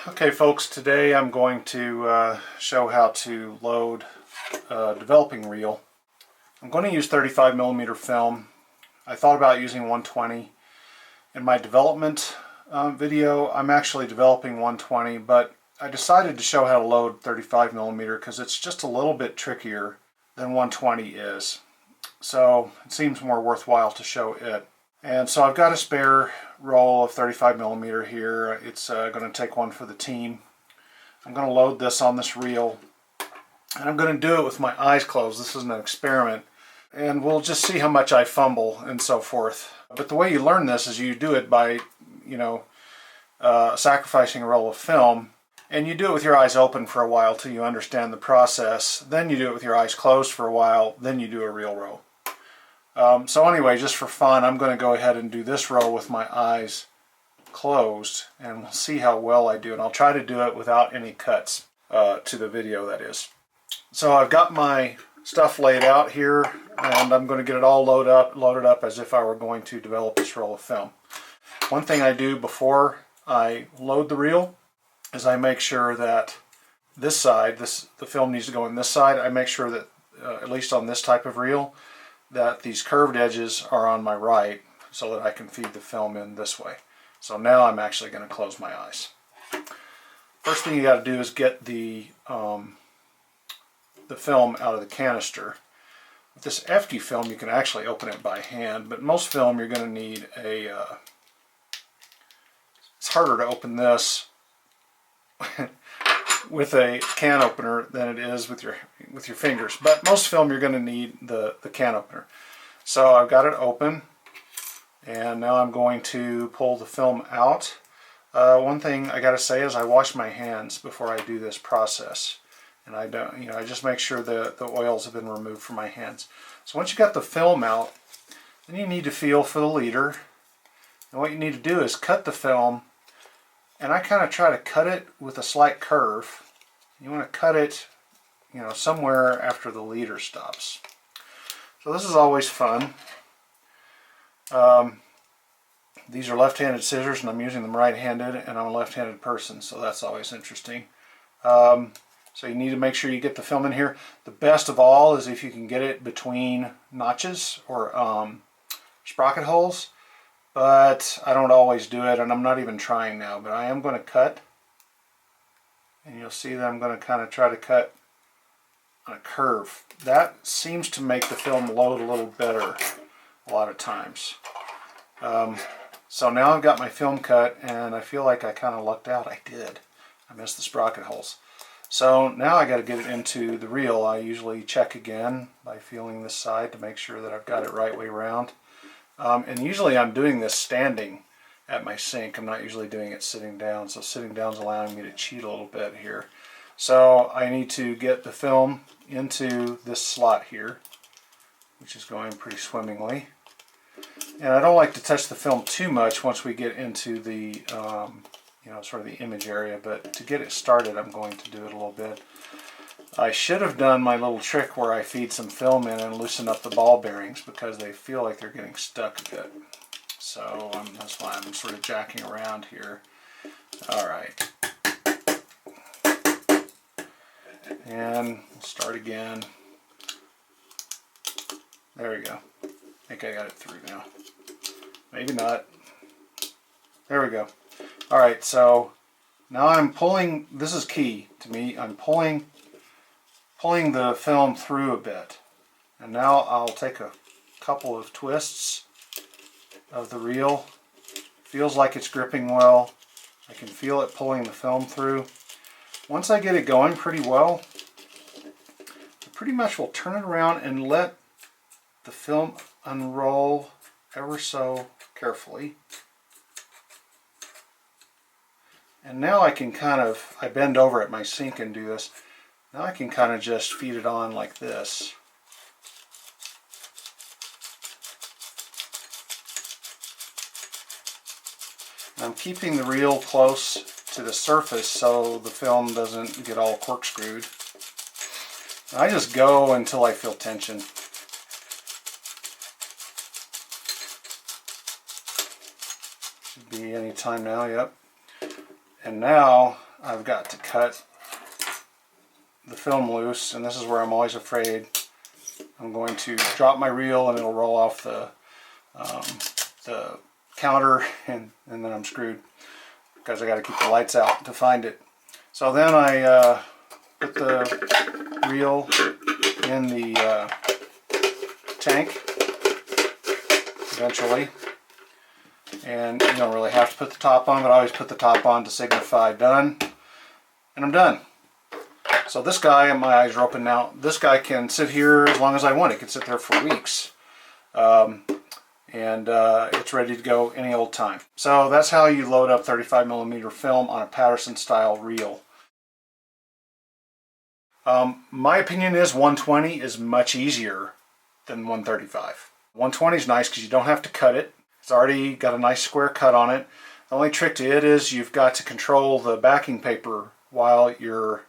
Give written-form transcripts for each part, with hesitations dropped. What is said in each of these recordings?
Okay folks, today I'm going to show how to load a developing reel. I'm going to use 35mm film. I thought about using 120. In my development video, I'm actually developing 120, but I decided to show how to load 35mm because it's just a little bit trickier than 120 is. So it seems more worthwhile to show it. And so I've got a spare roll of 35mm here. It's going to take one for the team. I'm going to load this on this reel, and I'm going to do it with my eyes closed. This is an experiment, and we'll just see how much I fumble and so forth. But the way you learn this is you do it by, sacrificing a roll of film, and you do it with your eyes open for a while till you understand the process. Then you do it with your eyes closed for a while, then you do a reel row. So anyway, just for fun, I'm going to go ahead and do this row with my eyes closed, and we'll see how well I do. And I'll try to do it without any cuts to the video, that is. So I've got my stuff laid out here, and I'm going to get it all loaded up as if I were going to develop this roll of film. One thing I do before I load the reel is I make sure that this side, the film needs to go in this side. I make sure that, at least on this type of reel, that these curved edges are on my right so that I can feed the film in this way. So now I'm actually going to close my eyes. First thing you got to do is get the film out of the canister. With this FD film, you can actually open it by hand, but most film you're going to need a... it's harder to open this with a can opener than it is with your fingers, but most film you're going to need the can opener. So I've got it open, and now I'm going to pull the film out. One thing I got to say is I wash my hands before I do this process, and I don't, I just make sure the oils have been removed from my hands. So once you got the film out, then you need to feel for the leader, and what you need to do is cut the film. And I kind of try to cut it with a slight curve. You want to cut it, somewhere after the leader stops. So this is always fun. These are left-handed scissors, and I'm using them right-handed, and I'm a left-handed person, so that's always interesting. So you need to make sure you get the film in here. The best of all is if you can get it between notches or sprocket holes. But I don't always do it, and I'm not even trying now, but I am going to cut, and you'll see that I'm going to kind of try to cut on a curve. That seems to make the film load a little better a lot of times. So now I've got my film cut, and I feel like I kind of lucked out. I did. I missed the sprocket holes. So now I got to get it into the reel. I usually check again by feeling this side to make sure that I've got it right way around. And usually I'm doing this standing at my sink. I'm not usually doing it sitting down, so sitting down is allowing me to cheat a little bit here. So I need to get the film into this slot here, which is going pretty swimmingly. And I don't like to touch the film too much once we get into the, sort of the image area, but to get it started I'm going to do it a little bit. I should have done my little trick where I feed some film in and loosen up the ball bearings because they feel like they're getting stuck a bit. So that's why I'm sort of jacking around here. Alright. And we'll start again. There we go. I think I got it through now. Maybe not. There we go. Alright, so now I'm pulling, this is key to me, I'm pulling the film through a bit. And now I'll take a couple of twists of the reel. Feels like it's gripping well. I can feel it pulling the film through. Once I get it going pretty well, I pretty much will turn it around and let the film unroll ever so carefully. And now I can I bend over at my sink and do this. Now I can kind of just feed it on like this. And I'm keeping the reel close to the surface so the film doesn't get all corkscrewed. And I just go until I feel tension. Should be any time now, yep. And now I've got to cut the film loose, and this is where I'm always afraid. I'm going to drop my reel and it'll roll off the counter, and then I'm screwed because I got to keep the lights out to find it. So then I put the reel in the tank eventually, and you don't really have to put the top on, but I always put the top on to signify done, and I'm done. So this guy, and my eyes are open now, this guy can sit here as long as I want. It can sit there for weeks. It's ready to go any old time. So that's how you load up 35mm film on a Patterson style reel. My opinion is 120 is much easier than 135. 120 is nice because you don't have to cut it. It's already got a nice square cut on it. The only trick to it is you've got to control the backing paper while you're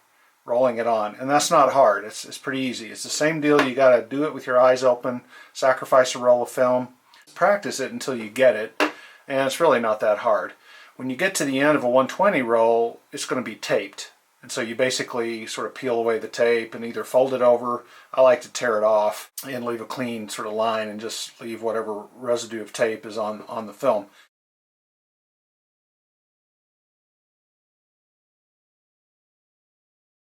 rolling it on, and that's not hard. It's pretty easy. It's the same deal. You got to do it with your eyes open, sacrifice a roll of film, practice it until you get it, and it's really not that hard. When you get to the end of a 120 roll, it's going to be taped, and so you basically sort of peel away the tape and either fold it over. I like to tear it off and leave a clean sort of line and just leave whatever residue of tape is on the film.